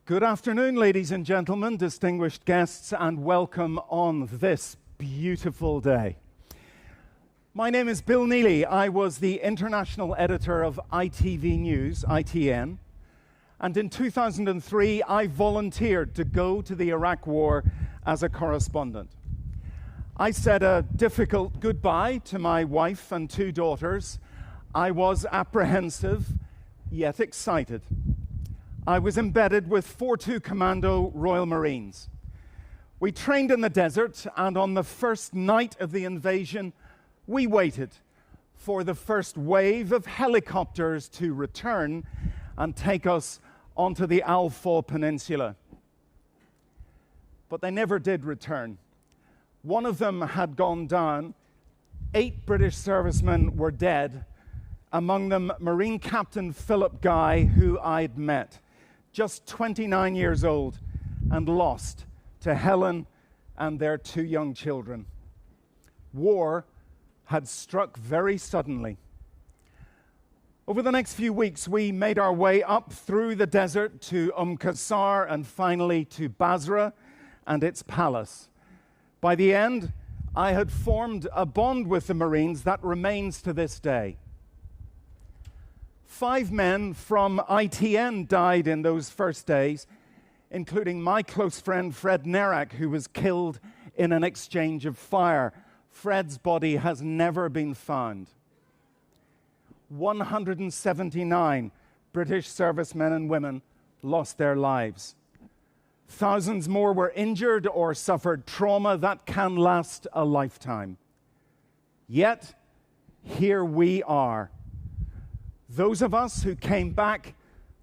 Good afternoon, ladies and gentlemen, distinguished guests, and welcome on this beautiful day. My name is Bill Neely. I was the international editor of ITV News, ITN, and in 2003, I volunteered to go to the Iraq War as a correspondent. I said a difficult goodbye to my wife and two daughters. I was apprehensive, yet excited. I was embedded with 4-2 Commando Royal Marines. We trained in the desert, and on the first night of the invasion, we waited for the first wave of helicopters to return and take us onto the Al Faw Peninsula. But they never did return. One of them had gone down. 8 British servicemen were dead, among them Marine Captain Philip Guy, who I'd met, just 29 years old, and lost to Helen and their 2 young children. War had struck very suddenly. Over the next few weeks, we made our way up through the desert to Qasr and finally to Basra and its palace. By the end, I had formed a bond with the Marines that remains to this day. 5 men from ITN died in those first days, including my close friend Fred Nerak, who was killed in an exchange of fire. Fred's body has never been found. 179 British servicemen and women lost their lives. Thousands more were injured or suffered trauma that can last a lifetime. Yet, here we are. Those of us who came back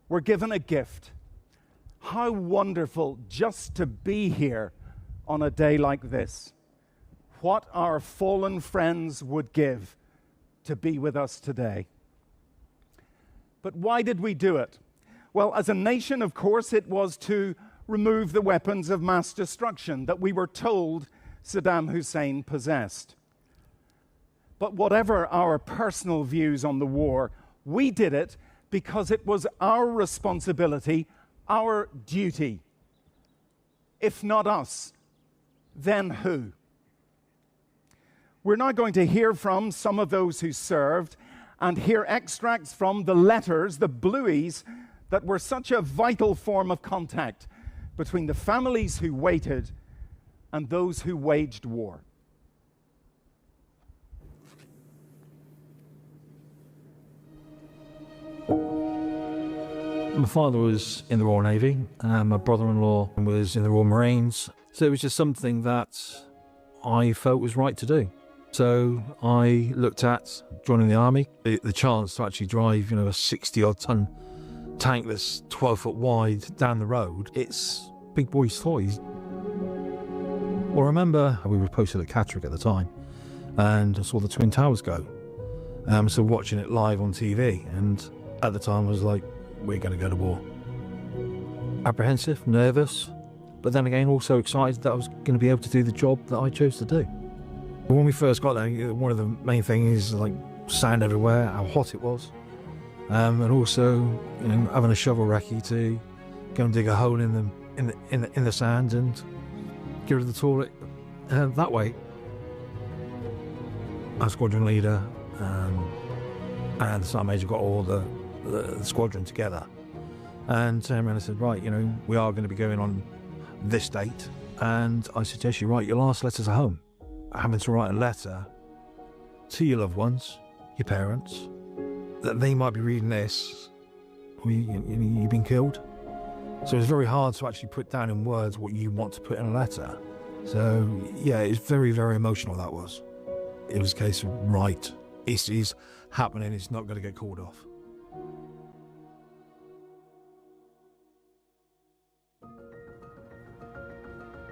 were given a gift. How wonderful just to be here on a day like this. What our fallen friends would give to be with us today. But why did we do it? Well, as a nation, of course, it was to remove the weapons of mass destruction that we were told Saddam Hussein possessed. But whatever our personal views on the war, we did it because it was our responsibility, our duty. If not us, then who? We're now going to hear from some of those who served and hear extracts from the letters, the blueies, that were such a vital form of contact between the families who waited and those who waged war. My father was in the Royal Navy, and my brother-in-law was in the Royal Marines. So it was just something that I felt was right to do. So I looked at joining the army. The chance to actually drive, a 60-odd ton tank that's 12 foot wide down the road, it's big boys' toys. Well, I remember we were posted at Catterick at the time, and I saw the Twin Towers go. So watching it live on TV, and at the time I was like, we're going to go to war. Apprehensive, nervous, but then again also excited that I was going to be able to do the job that I chose to do. When we first got there, one of the main things is like sand everywhere, how hot it was, and also having a shovel recce to go and dig a hole in the sand and get rid of the toilet that way. Our squadron leader and the Sergeant Major got all the squadron together and turned around and said, right, we are going to be going on this date, and I suggest you write your last letters at home. Having to write a letter to your loved ones, your parents, that they might be reading this, or you've been killed. So it's very hard to actually put down in words what you want to put in a letter. So yeah, it's very, very emotional, that was. It was a case of, right, it's happening, it's not going to get called off.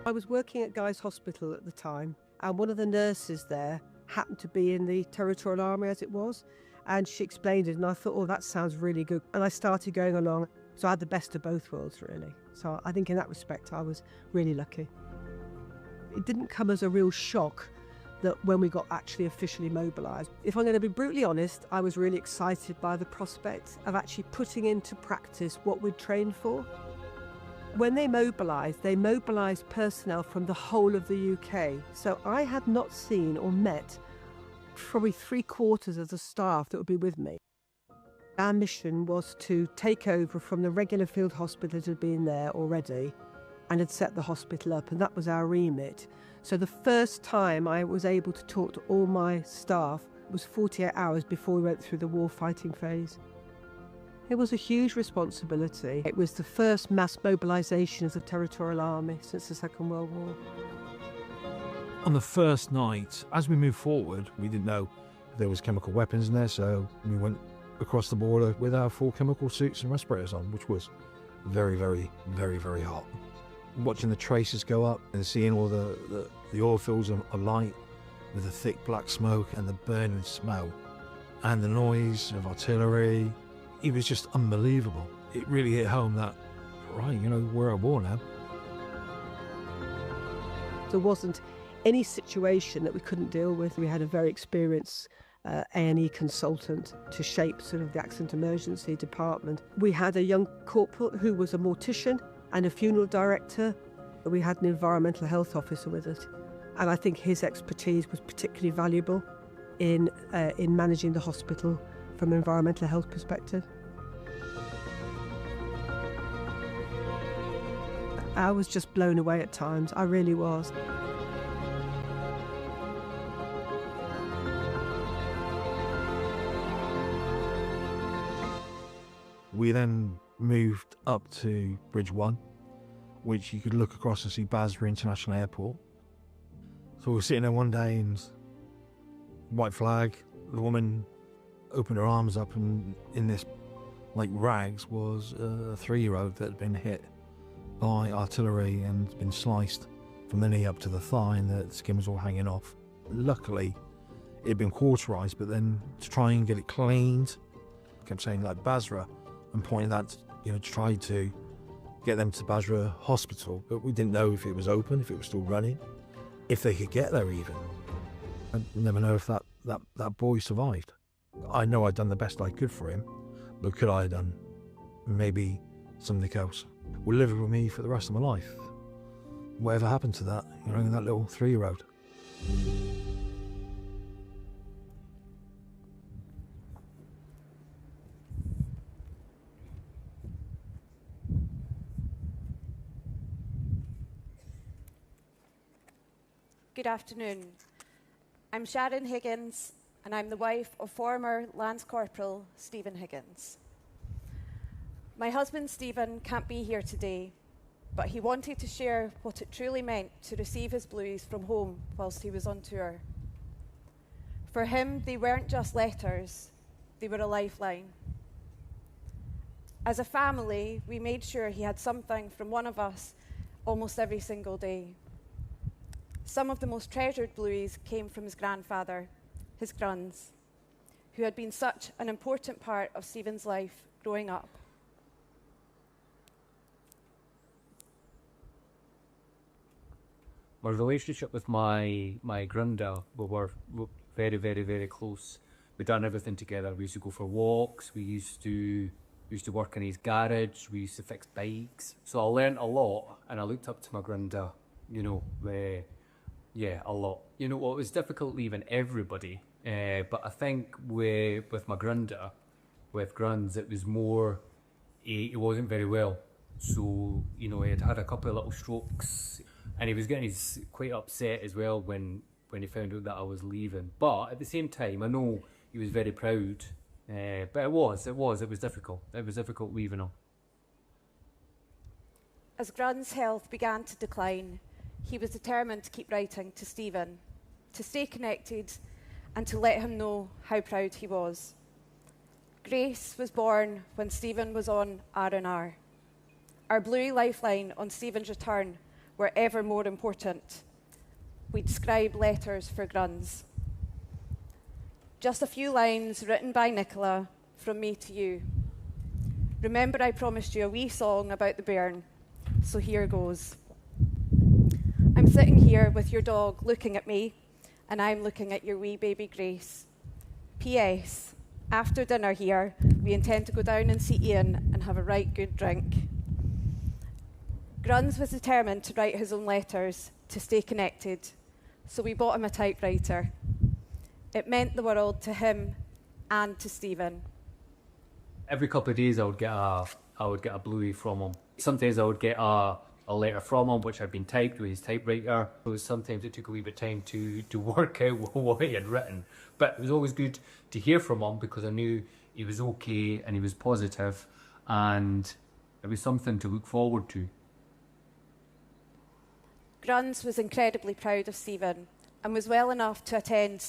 I was working at Guy's Hospital at the time, and one of the nurses there happened to be in the Territorial Army as it was, and she explained it, and I thought, oh, that sounds really good. And I started going along, so I had the best of both worlds, really. So I think in that respect, I was really lucky. It didn't come as a real shock that when we got actually officially mobilised. If I'm going to be brutally honest, I was really excited by the prospect of actually putting into practice what we'd trained for. When they mobilised personnel from the whole of the UK. So I had not seen or met probably 3/4 of the staff that would be with me. Our mission was to take over from the regular field hospital that had been there already and had set the hospital up, and that was our remit. So the first time I was able to talk to all my staff was 48 hours before we went through the war fighting phase. It was a huge responsibility. It was the first mass mobilisation of the Territorial Army since the Second World War. On the first night, as we moved forward, we didn't know there was chemical weapons in there, so we went across the border with our full chemical suits and respirators on, which was very, very, very, very hot. Watching the traces go up and seeing all the oil fields alight with the thick black smoke and the burning smell and the noise of artillery, it was just unbelievable. It really hit home that, right, we're at war now. There wasn't any situation that we couldn't deal with. We had a very experienced A&E consultant to shape sort of the accident emergency department. We had a young corporal who was a mortician and a funeral director. We had an environmental health officer with us, and I think his expertise was particularly valuable in managing the hospital from an environmental health perspective. I was just blown away at times, I really was. We then moved up to Bridge 1, which you could look across and see Basra International Airport. So we were sitting there one day and white flag, the woman opened her arms up and in this like rags was a 3-year-old that had been hit by artillery and been sliced from the knee up to the thigh and the skin was all hanging off. Luckily, it had been cauterised, but then to try and get it cleaned, I kept saying like Basra and pointing that, to try to get them to Basra Hospital, but we didn't know if it was open, if it was still running, if they could get there even. I'd never know if that boy survived. I know I'd done the best I could for him, but could I have done maybe something else? Will live with me for the rest of my life. Whatever happened to that, that little 3-year-old. Good afternoon. I'm Sharon Higgins, and I'm the wife of former Lance Corporal Stephen Higgins. My husband Stephen can't be here today, but he wanted to share what it truly meant to receive his blues from home whilst he was on tour. For him, they weren't just letters, they were a lifeline. As a family, we made sure he had something from one of us almost every single day. Some of the most treasured blues came from his grandfather, his Gruns, who had been such an important part of Stephen's life growing up. My relationship with my granddad, we were very, very, very close. We'd done everything together. We used to go for walks. We used to work in his garage. We used to fix bikes. So I learnt a lot, and I looked up to my granddad. A lot. It was difficult leaving everybody, but I think with my granddad, with Gruns, it was more. He wasn't very well, so he had a couple of little strokes. And he was getting quite upset as well when he found out that I was leaving. But at the same time, I know he was very proud. But it was difficult. It was difficult leaving him. As Grun's health began to decline, he was determined to keep writing to Stephen, to stay connected and to let him know how proud he was. Grace was born when Stephen was on R&R. Our blue lifeline on Stephen's return were ever more important. We'd scribe letters for Gruns. Just a few lines written by Nicola from me to you. Remember I promised you a wee song about the bairn, so here goes. I'm sitting here with your dog looking at me, and I'm looking at your wee baby Grace. P.S. After dinner here, we intend to go down and see Ian and have a right good drink. Gruns was determined to write his own letters to stay connected, so we bought him a typewriter. It meant the world to him and to Stephen. Every couple of days I would get a bluey from him. Sometimes I would get a letter from him which had been typed with his typewriter. Sometimes it took a wee bit of time to work out what he had written. But it was always good to hear from him because I knew he was okay and he was positive, and it was something to look forward to. Gruns was incredibly proud of Stephen and was well enough to attend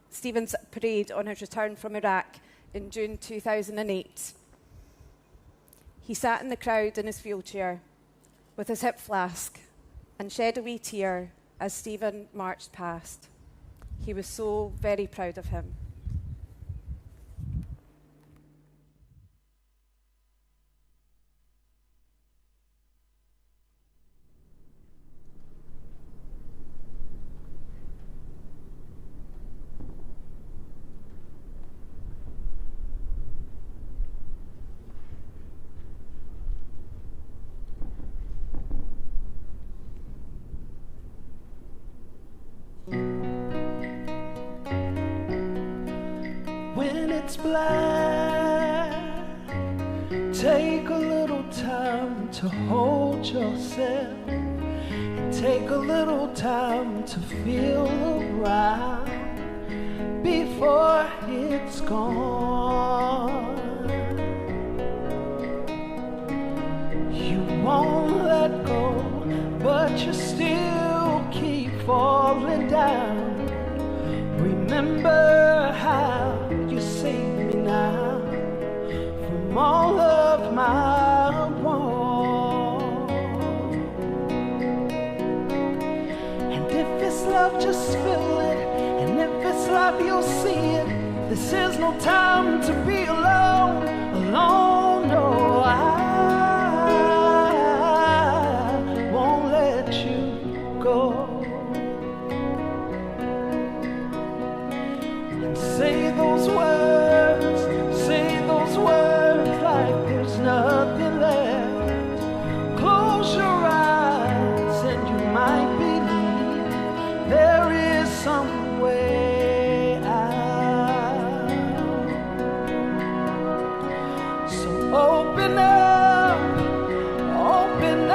Stephen's parade on his return from Iraq in June 2008. He sat in the crowd in his wheelchair with his hip flask and shed a wee tear as Stephen marched past. He was so very proud of him. When it's black, take a little time to hold yourself. Take a little time to feel around before it's gone. won't let go, but you still keep falling down. Remember how you saved me now from all of my wrongs. And if it's love, just feel it. And if it's love, you'll see it. This is no time to be alone, alone, no, I won't let you go. And say those words like there's nothing left. Close your eyes and you might believe there is some way out. So open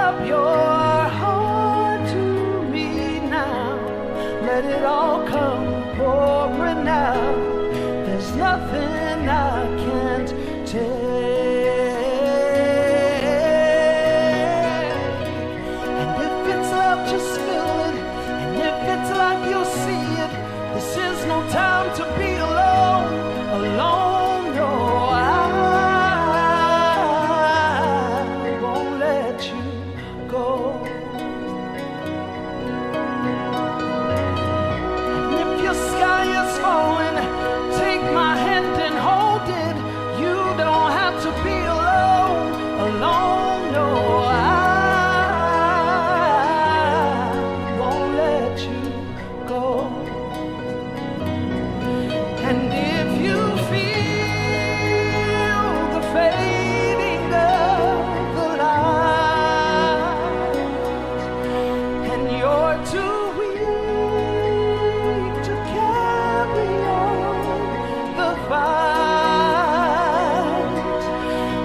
up your heart to me now. Let it all come pouring out. There's nothing I can't take. And if it's love, just feel it. And if it's like you'll see it. This is no time to be alone, alone, no, I won't let you go. And if your sky is falling, take my hand and hold it. You don't have to be alone, alone, no, I won't let you go. And if you feel the fading of the light, and you're too weak to carry on the fight,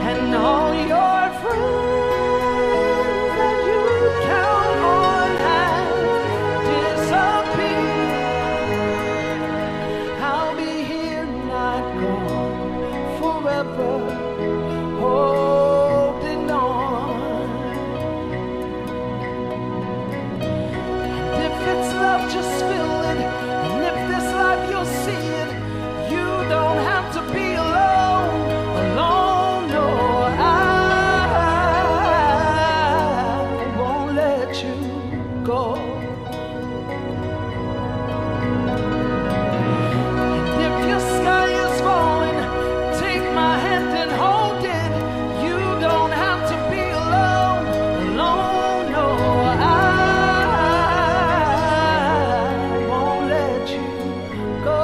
and all your friends that you count on have disappeared, I'll be here, not gone, forever holding on. And if it's love, just feel it. And if this life, you'll see it. You don't have to be alone, alone, no, I won't let you go. And if your sky is falling, take my hand and hold it. You don't have to be alone, alone, no, I won't let you go.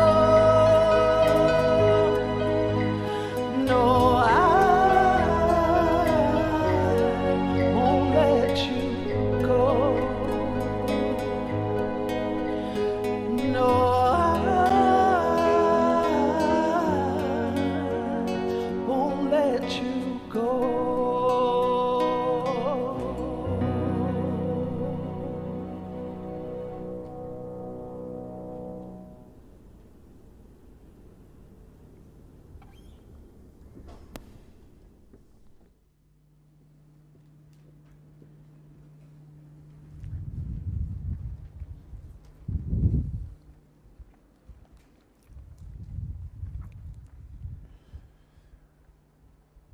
No, I won't let you go. No, I won't let you go.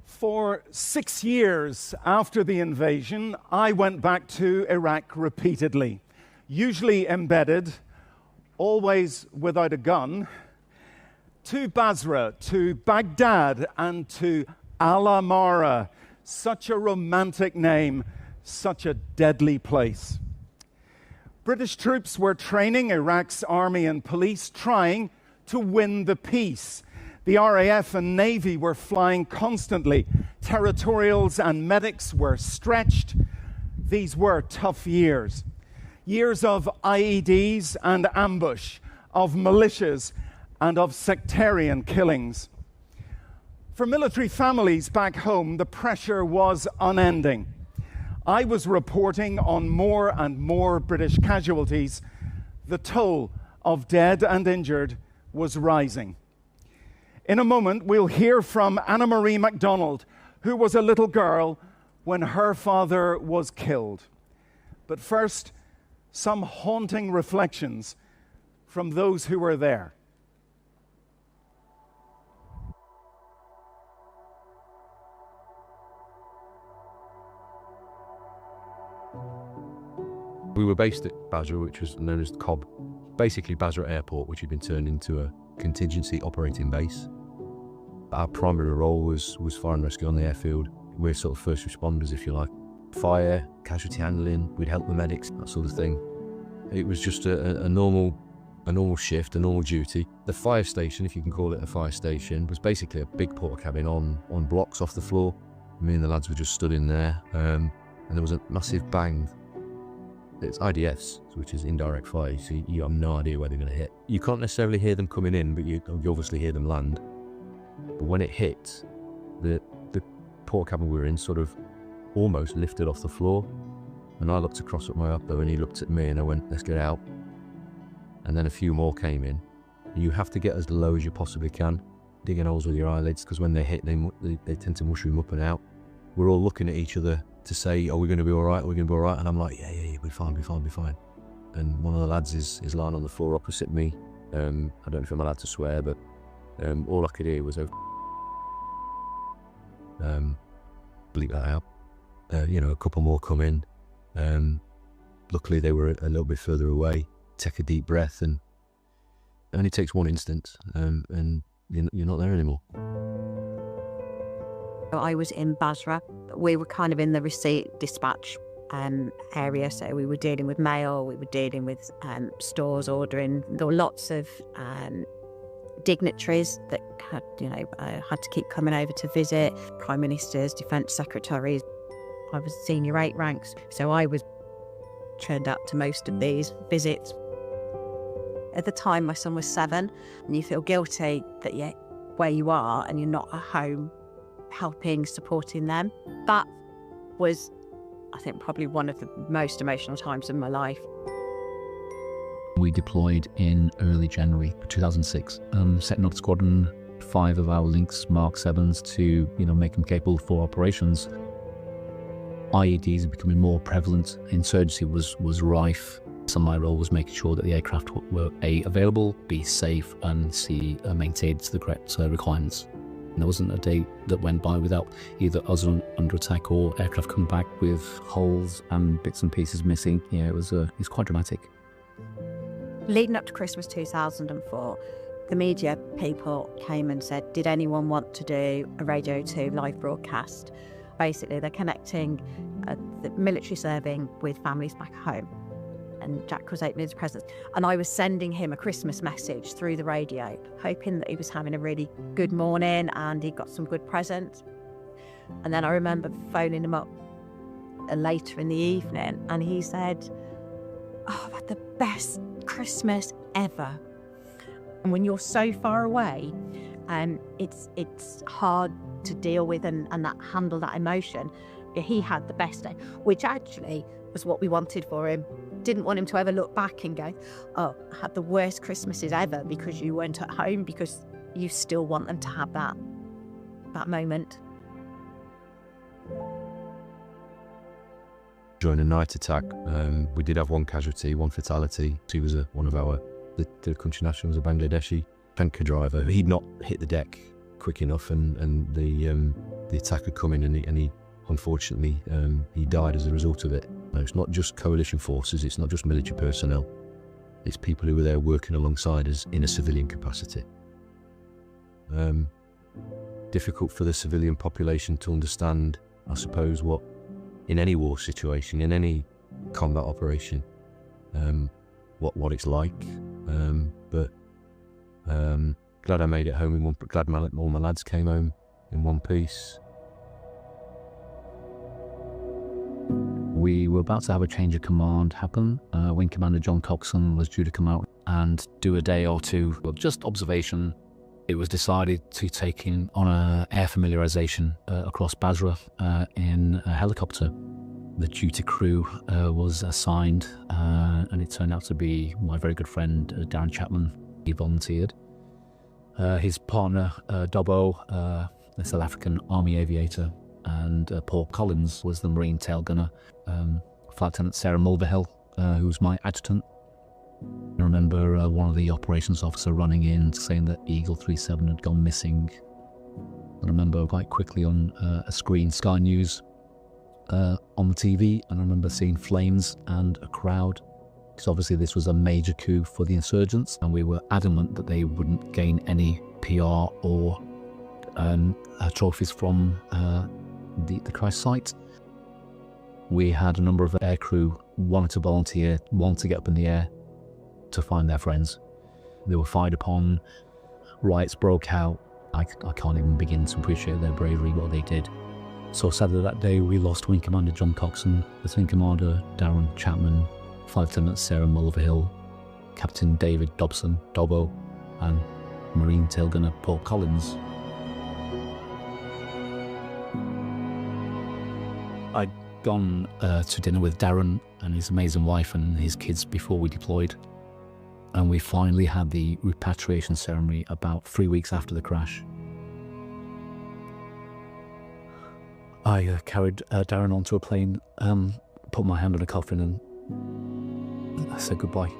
For 6 years after the invasion, I went back to Iraq repeatedly, usually embedded, always without a gun, to Basra, to Baghdad, and to Al-Amara. Such a romantic name, such a deadly place. British troops were training Iraq's army and police, trying to win the peace. The RAF and Navy were flying constantly. Territorials and medics were stretched. These were tough years. Years of IEDs and ambush, of militias and of sectarian killings. For military families back home, the pressure was unending. I was reporting on more and more British casualties. The toll of dead and injured was rising. In a moment, we'll hear from Anna Marie MacDonald, who was a little girl when her father was killed. But first, some haunting reflections from those who were there. We were based at Basra, which was known as Cobb, basically Basra Airport, which had been turned into a contingency operating base. Our primary role was fire and rescue on the airfield. We're sort of first responders, if you like. Fire, casualty handling, we'd help the medics, that sort of thing. It was just a normal shift, a normal duty. The fire station, if you can call it a fire station, was basically a big porta cabin on blocks off the floor. Me and the lads were just stood in there, and there was a massive bang. It's IDFs, which is indirect fire, so you have no idea where they're going to hit. You can't necessarily hear them coming in, but you obviously hear them land. But when it hit, the porta cabin we were in sort of almost lifted off the floor. And I looked across at my upper and he looked at me and I went, let's get out. And then a few more came in. You have to get as low as you possibly can, digging holes with your eyelids, because when they hit, they tend to mushroom up and out. We're all looking at each other to say, are we going to be all right? Are we going to be all right? And I'm like, yeah, we're fine. And one of the lads is lying on the floor opposite me. I don't know if I'm allowed to swear, but all I could hear was bleep that out. A couple more come in. Luckily they were a little bit further away. Take a deep breath, and it only takes one instant, and you're not there anymore. I was in Basra. We were kind of in the receipt dispatch area, so we were dealing with mail, we were dealing with stores ordering. There were lots of dignitaries that had to keep coming over to visit, prime ministers, defence secretaries. I was senior 8 ranks, so I was turned up to most of these visits. At the time, my son was 7, and you feel guilty that you're where you are and you're not at home helping, supporting them. That was, I think, probably one of the most emotional times in my life. We deployed in early January 2006, setting up Squadron 5 of our Lynx Mark 7s to, make them capable for operations. IEDs are becoming more prevalent. Insurgency was rife. So my role was making sure that the aircraft were A, available, B, safe, and C, maintained to the correct requirements. And there wasn't a day that went by without either us under attack or aircraft coming back with holes and bits and pieces missing. Yeah, it was quite dramatic. Leading up to Christmas 2004, the media people came and said, did anyone want to do a Radio 2 live broadcast? Basically, they're connecting the military serving with families back home. And Jack was opening his presents. And I was sending him a Christmas message through the radio, hoping that he was having a really good morning and he got some good presents. And then I remember phoning him up later in the evening, and he said, oh, I've had the best Christmas ever. And when you're so far away, it's hard to deal with and handle that emotion. He had the best day, which actually was what we wanted for him. Didn't want him to ever look back and go, oh, I had the worst Christmases ever because you weren't at home, because you still want them to have that moment. During a night attack, we did have one casualty, one fatality. He was one of the country nationals, a Bangladeshi tanker driver. He'd not hit the deck quick enough, and the attack had come in, and he unfortunately he died as a result of it. No, it's not just coalition forces, it's not just military personnel, it's people who were there working alongside us in a civilian capacity. Difficult for the civilian population to understand, I suppose, what in any war situation, in any combat operation, what it's like. But glad I made it home glad all my lads came home in one piece. We were about to have a change of command happen. Wing Commander John Coxon was due to come out and do a day or two of just observation. It was decided to take him on an air familiarisation across Basra in a helicopter. The duty crew was assigned, and it turned out to be my very good friend Darren Chapman. He volunteered. His partner, Dobbo, a South African army aviator, and Paul Collins was the Marine tail gunner. Flight Lieutenant Sarah Mulvihill, who was my adjutant. I remember one of the operations officer running in saying that Eagle 37 had gone missing. I remember quite quickly on a screen, Sky News on the TV, and I remember seeing flames and a crowd. Because obviously this was a major coup for the insurgents, and we were adamant that they wouldn't gain any PR or trophies from the crash site. We had a number of aircrew wanted to volunteer, wanted to get up in the air to find their friends. They were fired upon, riots broke out. I can't even begin to appreciate their bravery, what they did. So sadly that day we lost Wing Commander John Coxon, Lieutenant Commander Darren Chapman, Flight Lieutenant Sarah Mulvihill, Captain David Dobson, Dobbo, and Marine tail gunner Paul Collins. I'd gone to dinner with Darren and his amazing wife and his kids before we deployed, and we finally had the repatriation ceremony about 3 weeks after the crash. I carried Darren onto a plane, put my hand on a coffin and I said goodbye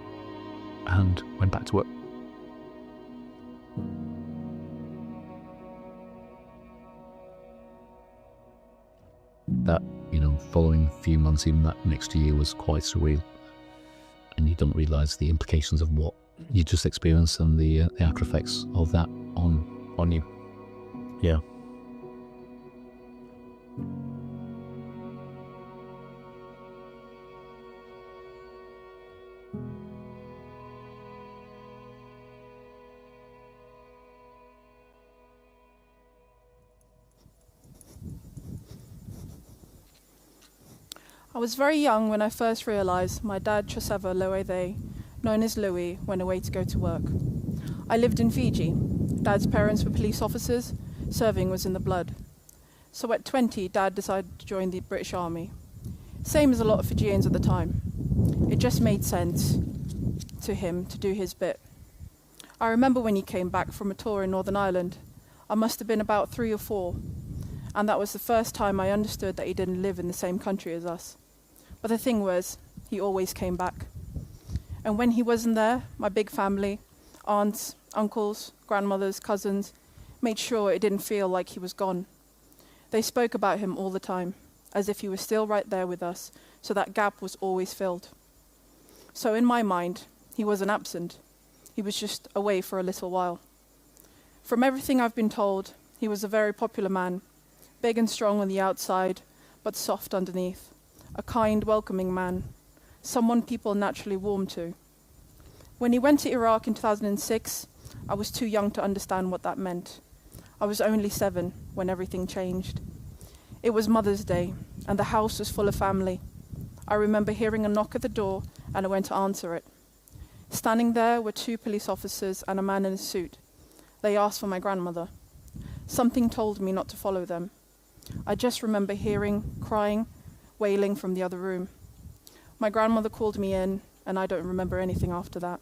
and went back to work. That, following few months, even that next year, was quite surreal. And you don't realise the implications of what you just experienced and the after effects of that on you. Yeah. I was very young when I first realised my dad Choseva Loethe, known as Louis, went away to go to work. I lived in Fiji. Dad's parents were police officers. Serving was in the blood. So at 20, Dad decided to join the British Army. Same as a lot of Fijians at the time. It just made sense to him to do his bit. I remember when he came back from a tour in Northern Ireland. I must have been about 3 or 4, and that was the first time I understood that he didn't live in the same country as us. But the thing was, he always came back. And when he wasn't there, my big family, aunts, uncles, grandmothers, cousins, made sure it didn't feel like he was gone. They spoke about him all the time, as if he was still right there with us, so that gap was always filled. So in my mind, he wasn't absent. He was just away for a little while. From everything I've been told, he was a very popular man, big and strong on the outside, but soft underneath. A kind, welcoming man, someone people naturally warm to. When he went to Iraq in 2006, I was too young to understand what that meant. I was only 7 when everything changed. It was Mother's Day, and the house was full of family. I remember hearing a knock at the door, and I went to answer it. Standing there were 2 police officers and a man in a suit. They asked for my grandmother. Something told me not to follow them. I just remember hearing, crying, wailing from the other room. My grandmother called me in, and I don't remember anything after that.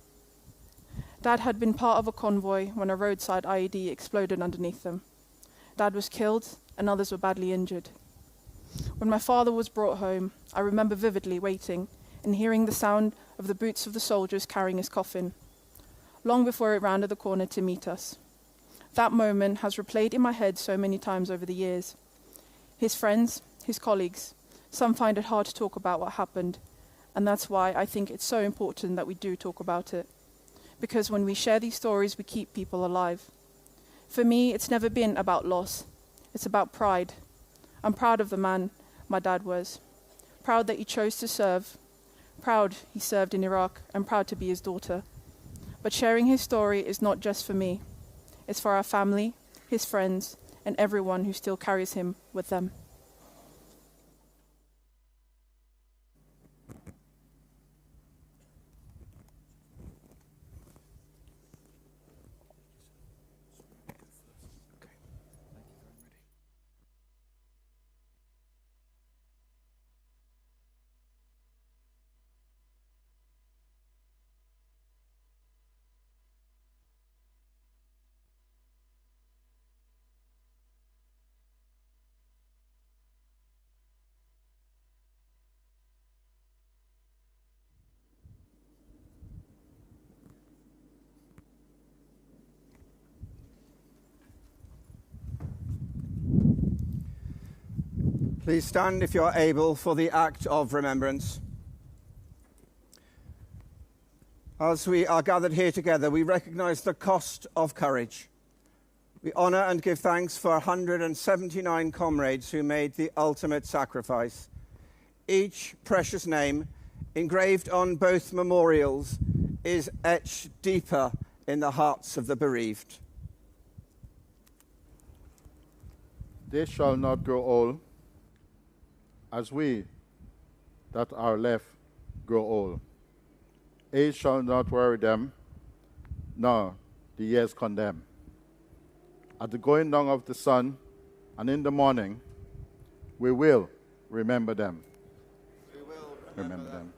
Dad had been part of a convoy when a roadside IED exploded underneath them. Dad was killed, and others were badly injured. When my father was brought home, I remember vividly waiting and hearing the sound of the boots of the soldiers carrying his coffin, long before it rounded the corner to meet us. That moment has replayed in my head so many times over the years. His friends, his colleagues, some find it hard to talk about what happened, and that's why I think it's so important that we do talk about it. Because when we share these stories, we keep people alive. For me, it's never been about loss. It's about pride. I'm proud of the man my dad was. Proud that he chose to serve. Proud he served in Iraq, and proud to be his daughter. But sharing his story is not just for me. It's for our family, his friends, and everyone who still carries him with them. Please stand if you are able for the act of remembrance. As we are gathered here together, we recognise the cost of courage. We honour and give thanks for 179 comrades who made the ultimate sacrifice. Each precious name, engraved on both memorials, is etched deeper in the hearts of the bereaved. They shall not grow old, as we that are left grow old. Age shall not worry them, nor the years condemn. At the going down of the sun and in the morning, we will remember them. We will Remember them.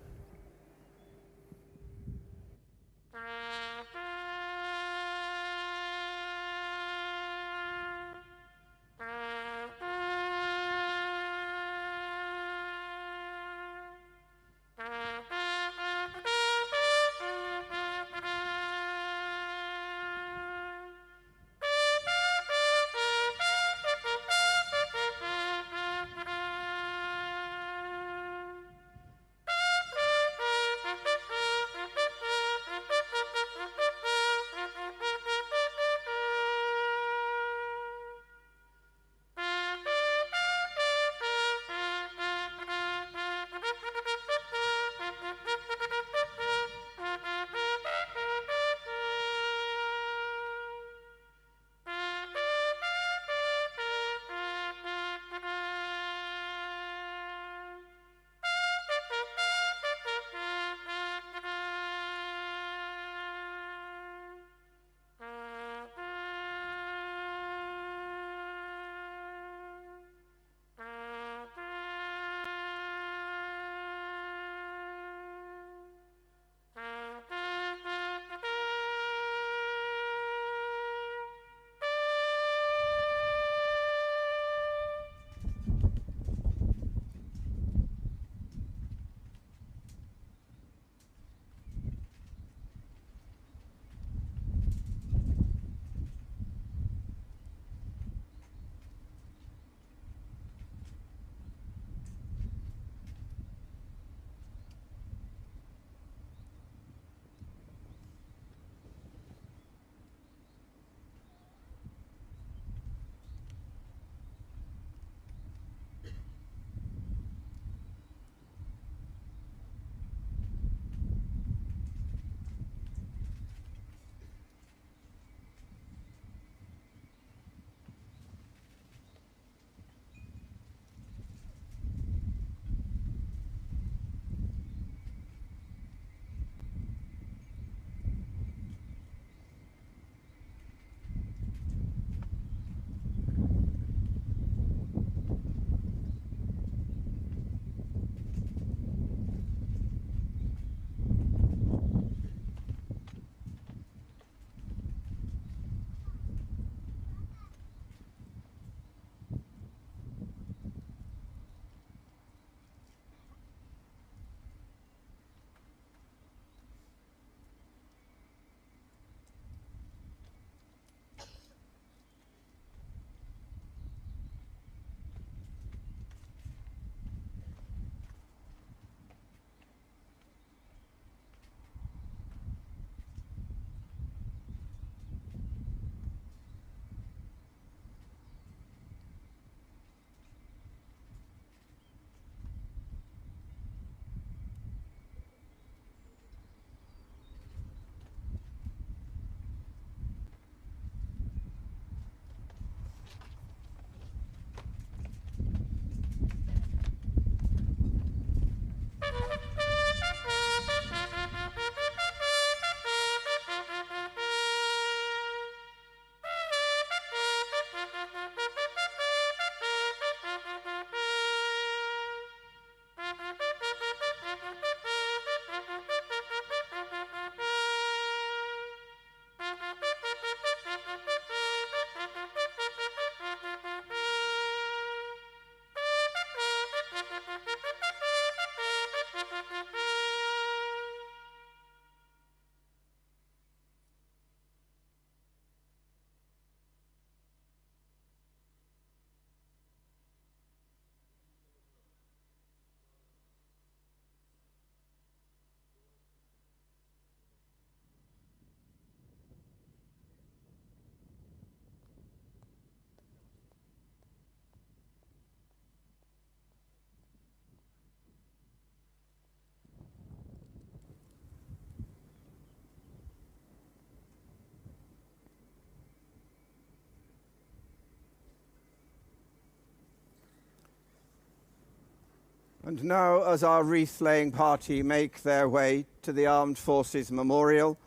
And now, as our wreath-laying party make their way to the Armed Forces Memorial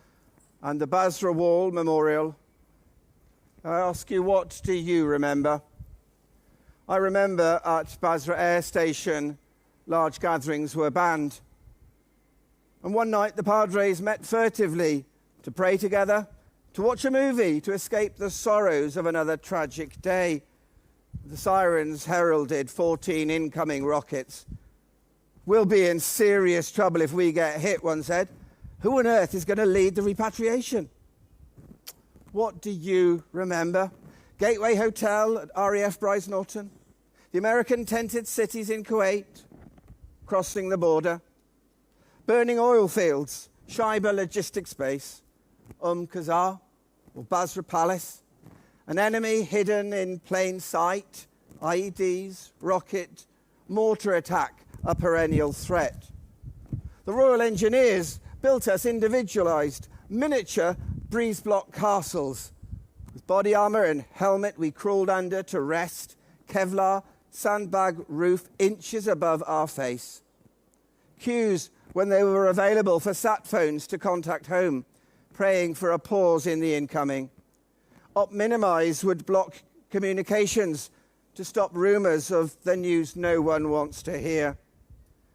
and the Basra Wall Memorial, I ask you, what do you remember? I remember at Basra Air Station, large gatherings were banned. And one night the Padres met furtively to pray together, to watch a movie, to escape the sorrows of another tragic day. The sirens heralded 14 incoming rockets. We'll be in serious trouble if we get hit, one said. Who on earth is going to lead the repatriation? What do you remember? Gateway Hotel at RAF Bryce Norton, the American tented cities in Kuwait, crossing the border, burning oil fields, Shaiba logistics base, Qasr or Basra Palace, an enemy hidden in plain sight, IEDs, rocket, mortar attack, a perennial threat. The Royal Engineers built us individualised, miniature breeze block castles. With body armour and helmet we crawled under to rest, Kevlar, sandbag roof inches above our face. Queues when they were available for sat phones to contact home, praying for a pause in the incoming. Op Minimise would block communications to stop rumours of the news no one wants to hear.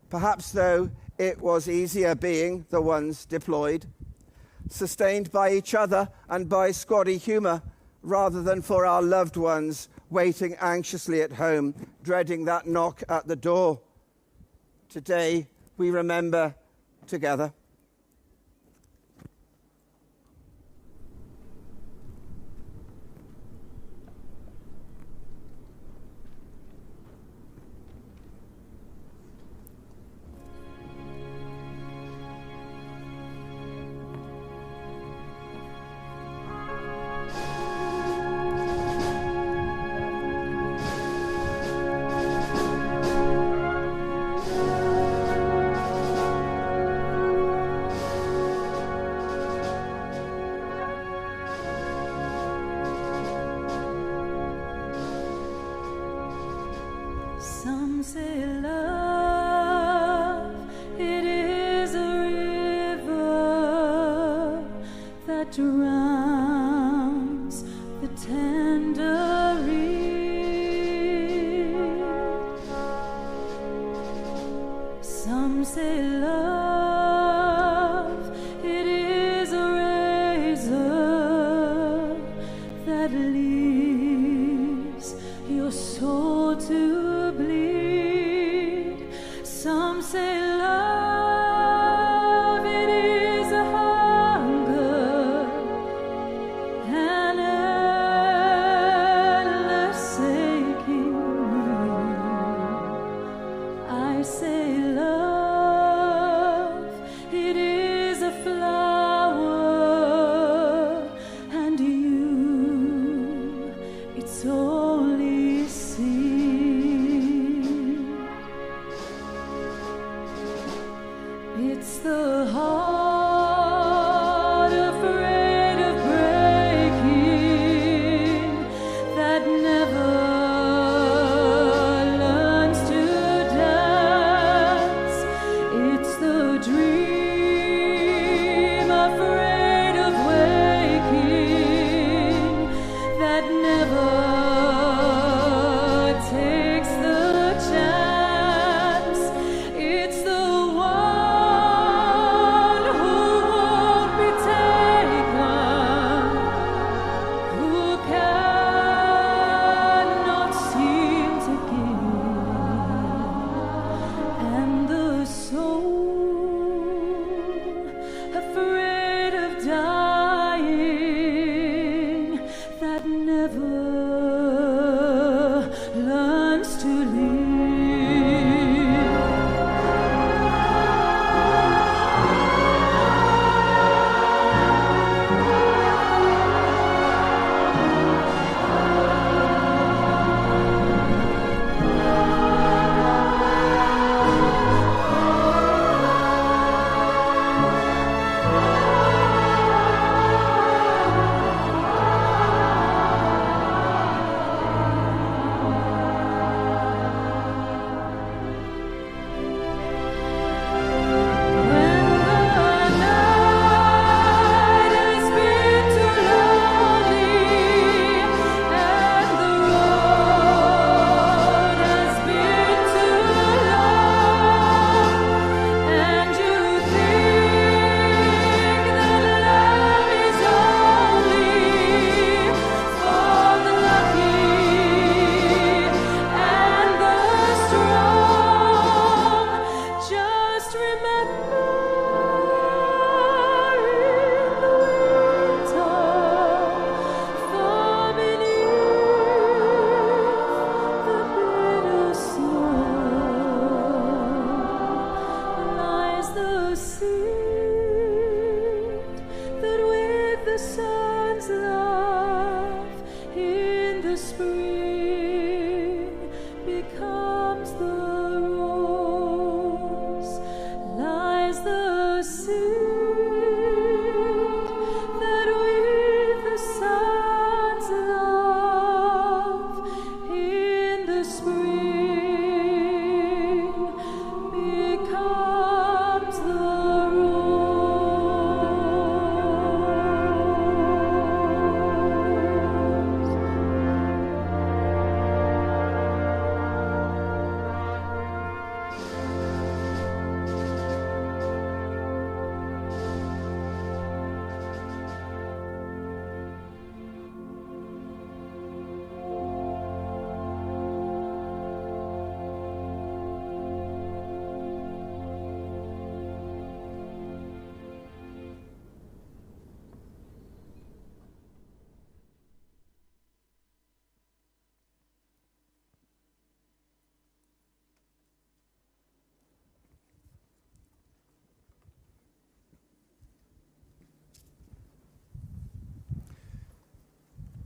Perhaps, though, it was easier being the ones deployed, sustained by each other and by squaddy humour, rather than for our loved ones waiting anxiously at home, dreading that knock at the door. Today, we remember together. Some say love, it is a river that drowns the tender reed. Some say love, it is a razor that leaves your soul to bleed. Some say love, it is a hunger, an endless aching need. I say love, it is a flower, and you, it's only seed. It's the heart afraid of breaking that never learns to dance. It's the dream afraid of waking that never takes the chance. It's the one the sun's love in the spring becomes the rose, lies the seed that with the sun's love in the spring becomes the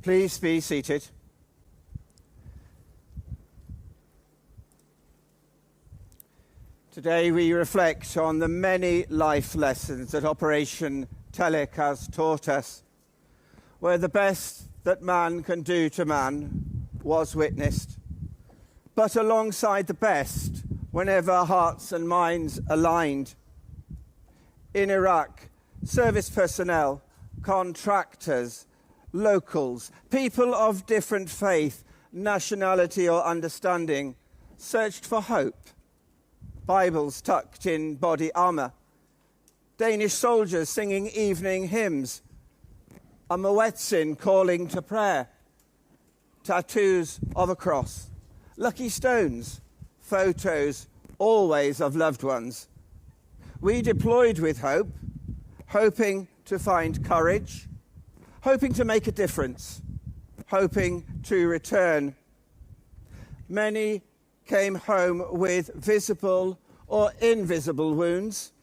Please be seated. Today we reflect on the many life lessons that Operation TELIC has taught us, where the best that man can do to man was witnessed. But alongside the best, whenever hearts and minds aligned. In Iraq, service personnel, contractors, locals, people of different faith, nationality or understanding searched for hope. Bibles tucked in body armour. Danish soldiers singing evening hymns. A muezzin calling to prayer. Tattoos of a cross. Lucky stones. Photos always of loved ones. We deployed with hope, hoping to find courage, hoping to make a difference, hoping to return. Many came home with visible or invisible wounds,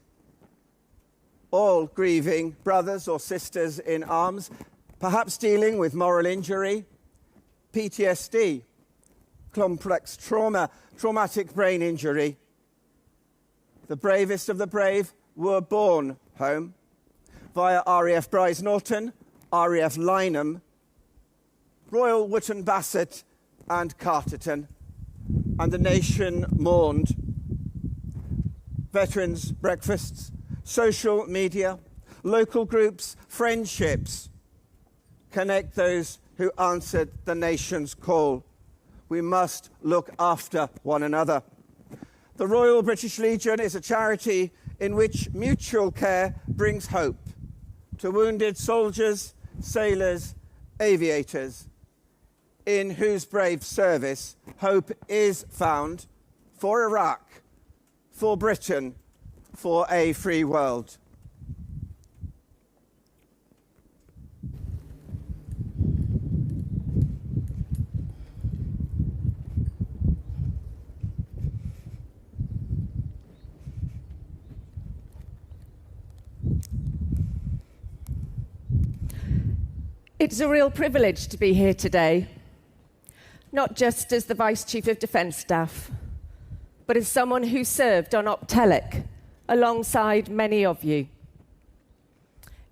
all grieving brothers or sisters in arms, perhaps dealing with moral injury, PTSD, complex trauma, traumatic brain injury. The bravest of the brave were borne home via RAF Bryce Norton, RAF Lynham, Royal Wootton Bassett and Carterton, and the nation mourned. Veterans' breakfasts, social media, local groups, friendships connect those who answered the nation's call. We must look after one another. The Royal British Legion is a charity in which mutual care brings hope to wounded soldiers, sailors, aviators, in whose brave service hope is found for Iraq, for Britain, for a free world. It's a real privilege to be here today, not just as the Vice Chief of Defence Staff, but as someone who served on Op TELIC alongside many of you.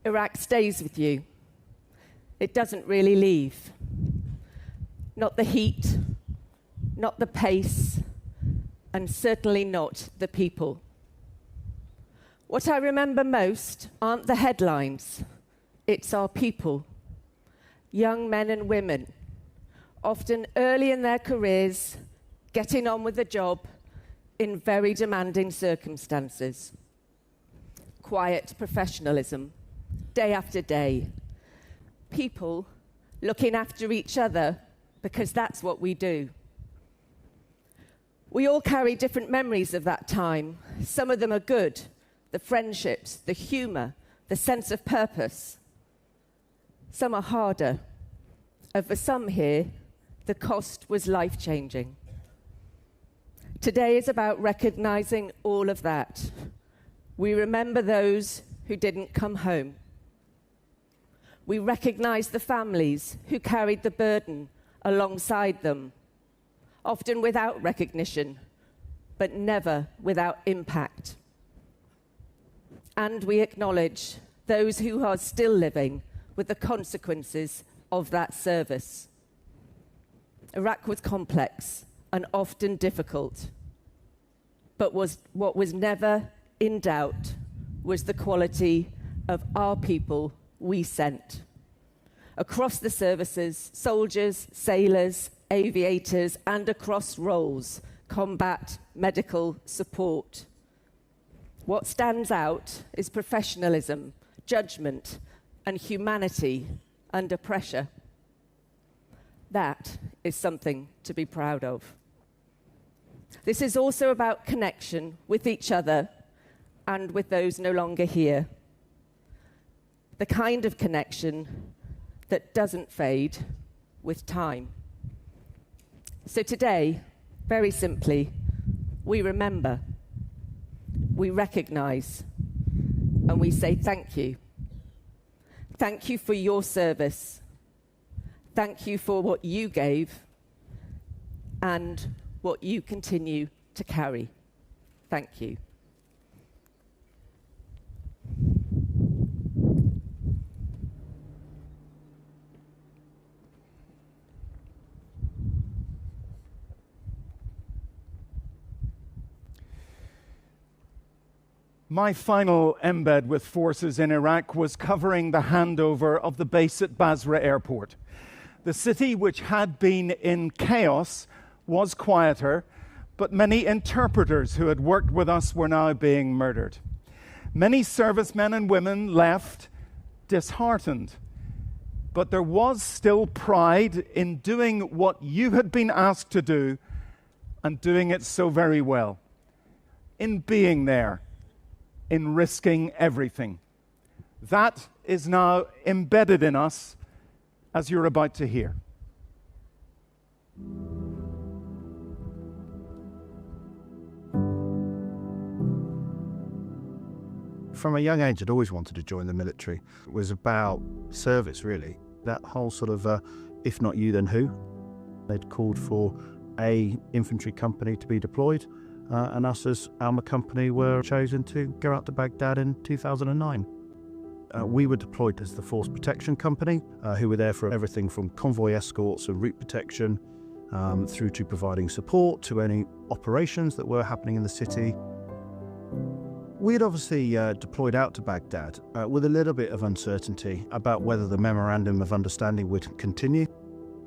Iraq stays with you. It doesn't really leave. Not the heat, not the pace, and certainly not the people. What I remember most aren't the headlines, it's our people. Young men and women, often early in their careers, getting on with the job in very demanding circumstances. Quiet professionalism, day after day. People looking after each other because that's what we do. We all carry different memories of that time. Some of them are good, the friendships, the humour, the sense of purpose. Some are harder, and for some here, the cost was life-changing. Today is about recognising all of that. We remember those who didn't come home. We recognise the families who carried the burden alongside them, often without recognition, but never without impact. And we acknowledge those who are still living with the consequences of that service. Iraq was complex and often difficult, but what was never in doubt was the quality of our people we sent. Across the services, soldiers, sailors, aviators, and across roles, combat, medical, support. What stands out is professionalism, judgment, and humanity under pressure. That is something to be proud of. This is also about connection with each other and with those no longer here. The kind of connection that doesn't fade with time. So today, very simply, we remember, we recognise, and we say thank you. Thank you for your service. Thank you for what you gave and what you continue to carry. Thank you. My final embed with forces in Iraq was covering the handover of the base at Basra Airport. The city, which had been in chaos, was quieter, but many interpreters who had worked with us were now being murdered. Many servicemen and women left disheartened, but there was still pride in doing what you had been asked to do and doing it so very well, in being there, in risking everything. That is now embedded in us, as you're about to hear. From a young age, I'd always wanted to join the military. It was about service, really. That whole sort of, if not you, then who? They'd called for a infantry company to be deployed, and us as Alma Company were chosen to go out to Baghdad in 2009. We were deployed as the Force Protection Company, who were there for everything from convoy escorts and route protection, through to providing support to any operations that were happening in the city. We had obviously deployed out to Baghdad with a little bit of uncertainty about whether the Memorandum of Understanding would continue.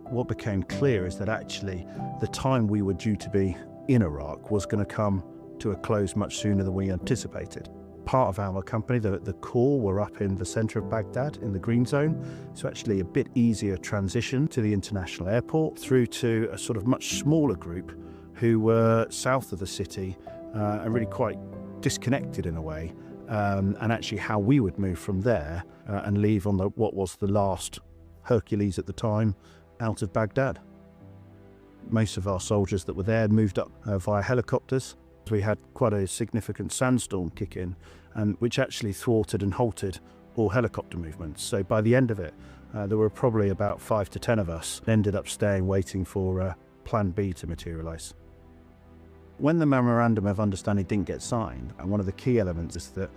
What became clear is that actually the time we were due to be in Iraq was going to come to a close much sooner than we anticipated. Part of our company, the core, were up in the centre of Baghdad in the green zone, so actually a bit easier transition to the international airport, through to a sort of much smaller group who were south of the city and really quite disconnected in a way, and actually how we would move from there and leave on what was the last Hercules at the time out of Baghdad. Most of our soldiers that were there moved up via helicopters. We had quite a significant sandstorm kick in, which actually thwarted and halted all helicopter movements. So by the end of it, there were probably about 5 to 10 of us ended up staying waiting for Plan B to materialise. When the Memorandum of Understanding didn't get signed, and one of the key elements is that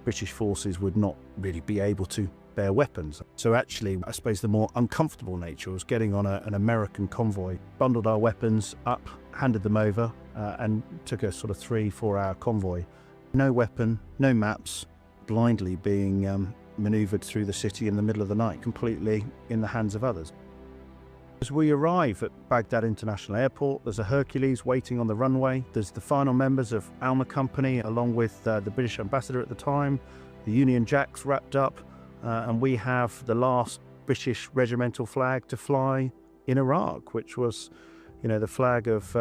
British forces would not really be able to bear weapons. So actually, I suppose the more uncomfortable nature was getting on an American convoy, bundled our weapons up, handed them over, and took a sort of 3-4 hour convoy. No weapon, no maps, blindly being manoeuvred through the city in the middle of the night, completely in the hands of others. As we arrive at Baghdad International Airport, there's a Hercules waiting on the runway. There's the final members of Alma Company, along with the British ambassador at the time, the Union Jacks wrapped up, and we have the last British regimental flag to fly in Iraq, which was, the flag of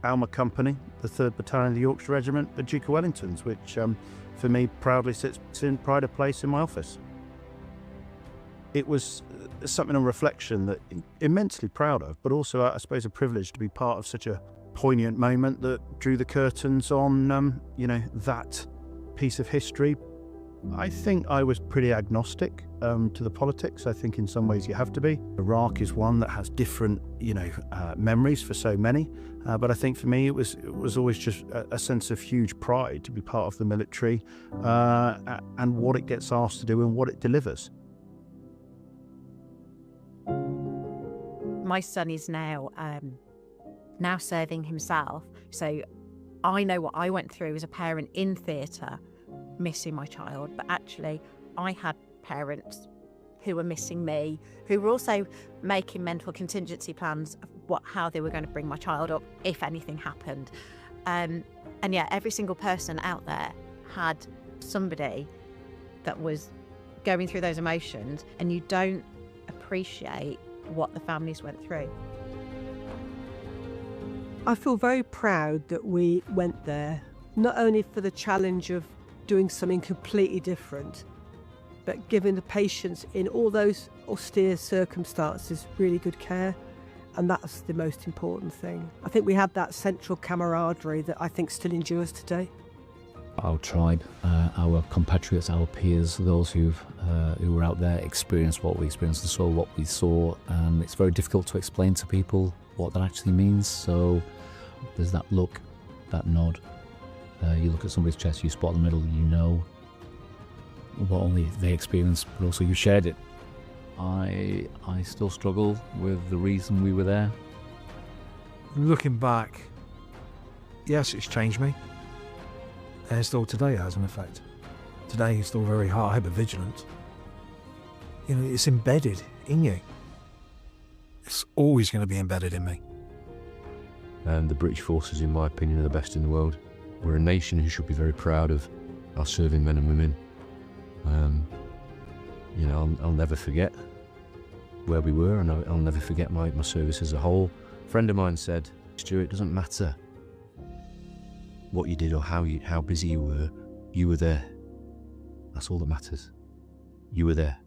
Alma Company, the 3rd Battalion of the Yorkshire Regiment, the Duke of Wellington's, which for me proudly sits in pride of place in my office. It was something on reflection that I'm immensely proud of, but also, I suppose, a privilege to be part of such a poignant moment that drew the curtains on, that piece of history. I think I was pretty agnostic to the politics. I think in some ways you have to be. Iraq is one that has different, memories for so many. But I think for me it was always just a sense of huge pride to be part of the military and what it gets asked to do and what it delivers. My son is now serving himself, so I know what I went through as a parent in theatre, missing my child, but actually I had parents who were missing me, who were also making mental contingency plans of how they were going to bring my child up if anything happened. And yeah, every single person out there had somebody that was going through those emotions, and you don't appreciate what the families went through. I feel very proud that we went there, not only for the challenge of doing something completely different, but giving the patients in all those austere circumstances really good care, and that's the most important thing. I think we had that central camaraderie that I think still endures today. Our tribe, our compatriots, our peers, those who were out there experienced what we experienced and saw what we saw, and it's very difficult to explain to people what that actually means. So there's that look, that nod. You look at somebody's chest, you spot the middle, you know what only they experienced, but also you shared it. I still struggle with the reason we were there. Looking back, yes, it's changed me. And still today has an effect. Today is still very hyper-vigilant. It's embedded in you. It's always going to be embedded in me. And the British forces, in my opinion, are the best in the world. We're a nation who should be very proud of our serving men and women. I'll never forget where we were, and I'll never forget my service as a whole. A friend of mine said, "Stuart, it doesn't matter what you did or how busy you were there. That's all that matters. You were there."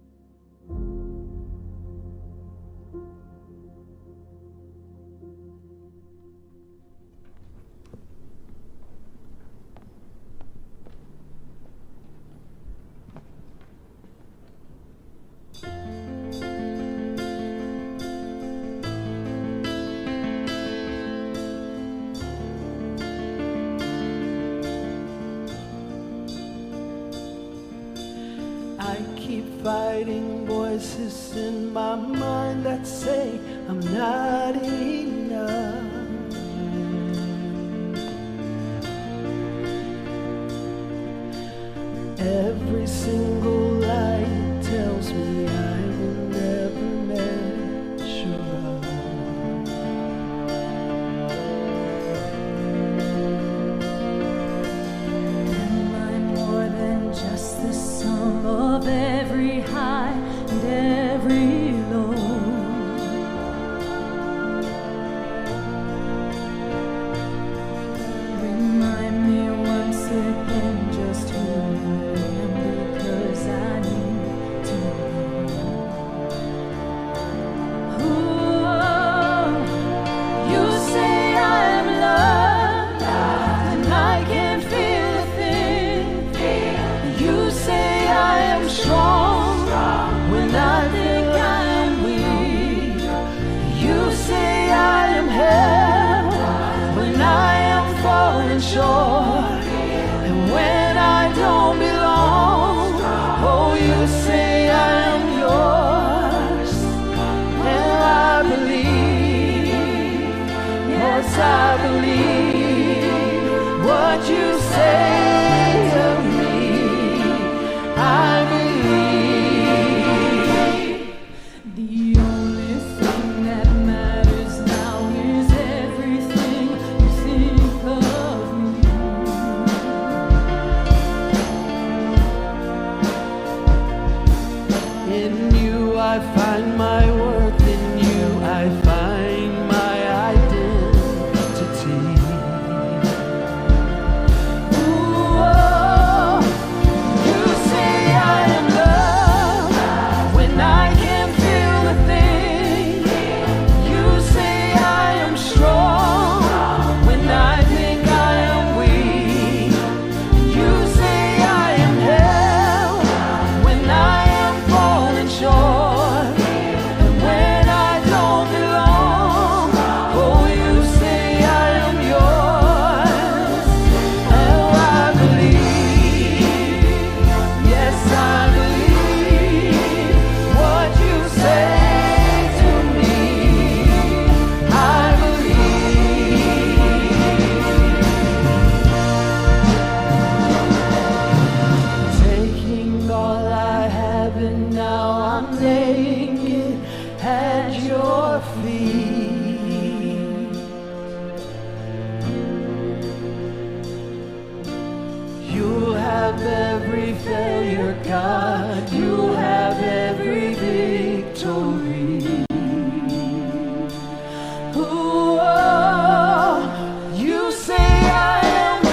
I keep fighting voices in my mind that say I'm not enough. Every single lie tells me I will never measure up. Am I more than just the sum of every high and every low? Remind me once again just who I am, because I need to know. Ooh, you say I am loved, and I can feel a thing. You say I am strong when I think I am weak. You say I am held when I am falling short, and when I don't belong. Oh, you say I am yours, and I believe, yes, I believe what you say of me. I believe. The only thing that matters now is everything you think of me. In you I find my worth, in you I find my identity. Ooh, oh, you say I am loved when I can't feel a thing. You say I am strong when I think I am weak. You say I am held God, you have every victory. Oh, you say I am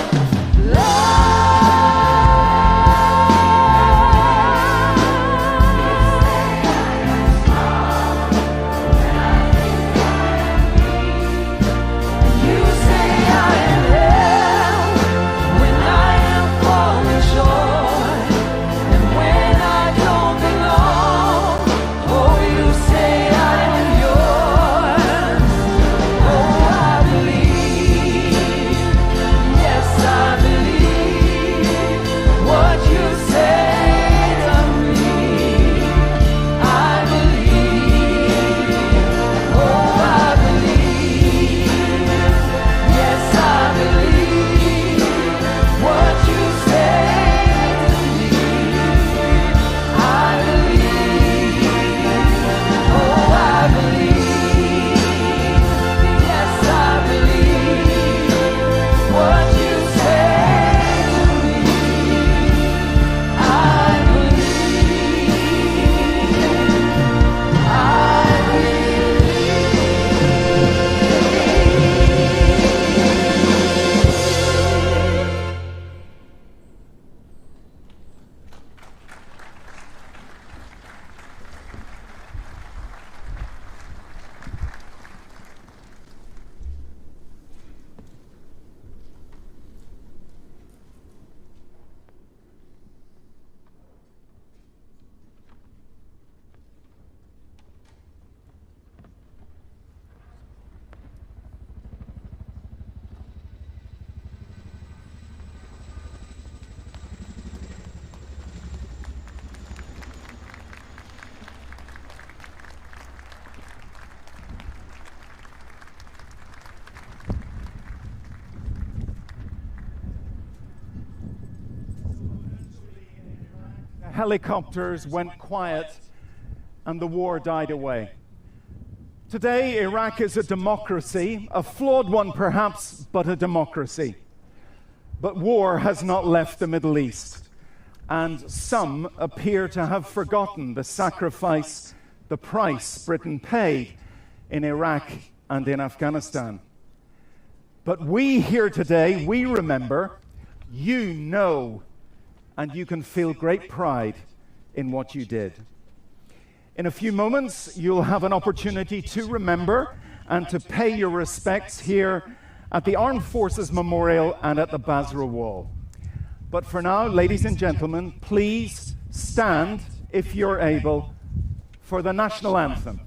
helicopters went quiet and the war died away. Today, Iraq is a democracy, a flawed one perhaps, but a democracy. But war has not left the Middle East, and some appear to have forgotten the sacrifice, the price Britain paid in Iraq and in Afghanistan. But we here today, we remember, you know, and you can feel great pride in what you did. In a few moments, you'll have an opportunity to remember and to pay your respects here at the Armed Forces Memorial and at the Basra Wall. But for now, ladies and gentlemen, please stand, if you're able, for the national anthem.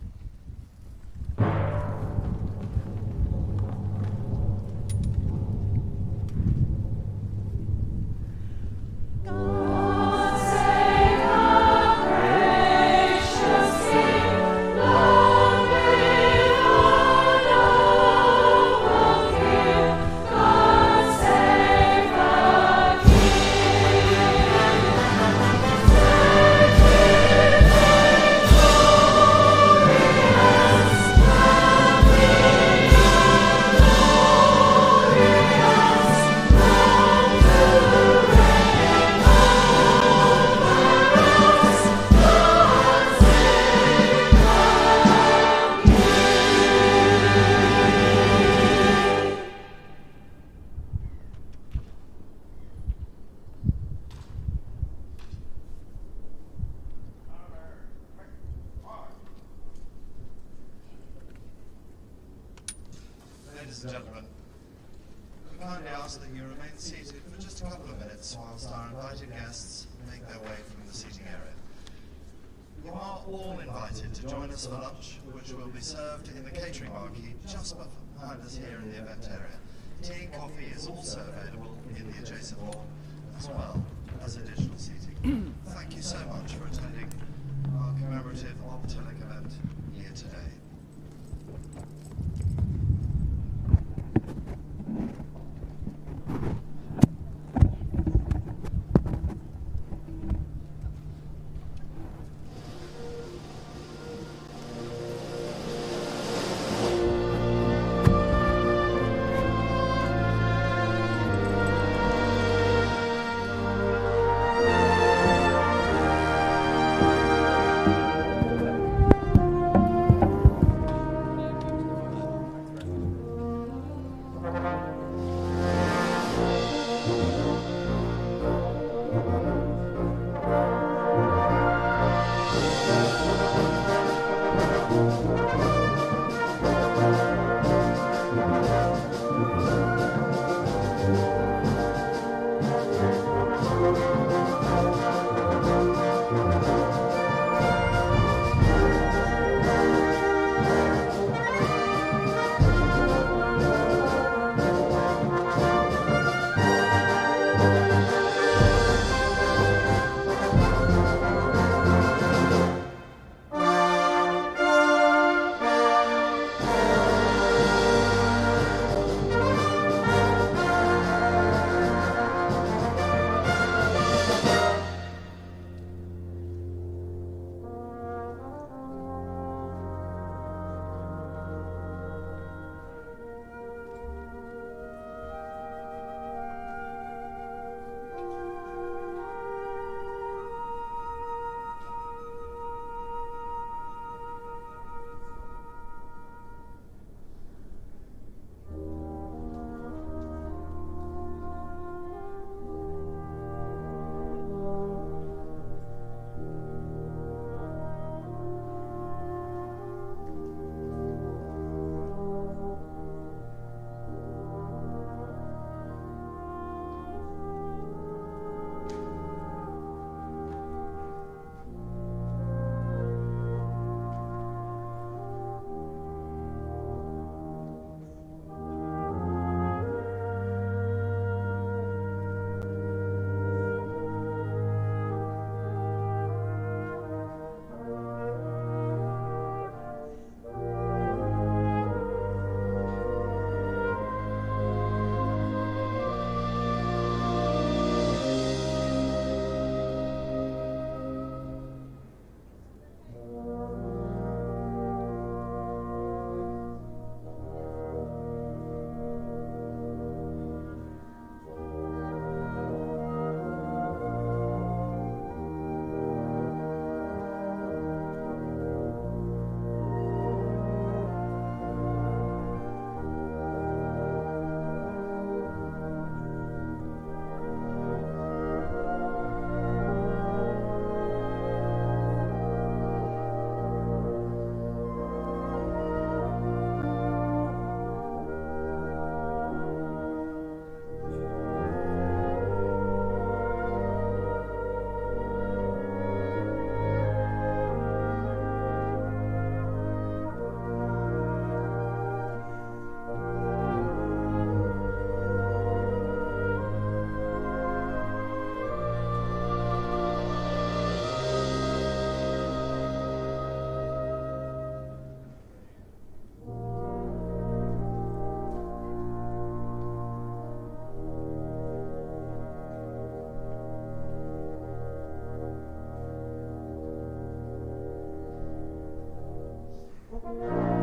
Ladies and gentlemen, we kindly ask that you remain seated for just a couple of minutes whilst our invited guests make their way from the seating area. You are all invited to join us for lunch, which will be served in the catering marquee just behind us here in the event area. Tea and coffee is also available in the adjacent hall, as well as additional seating. Thank you so much for attending our commemorative Operation TELIC event here today. you.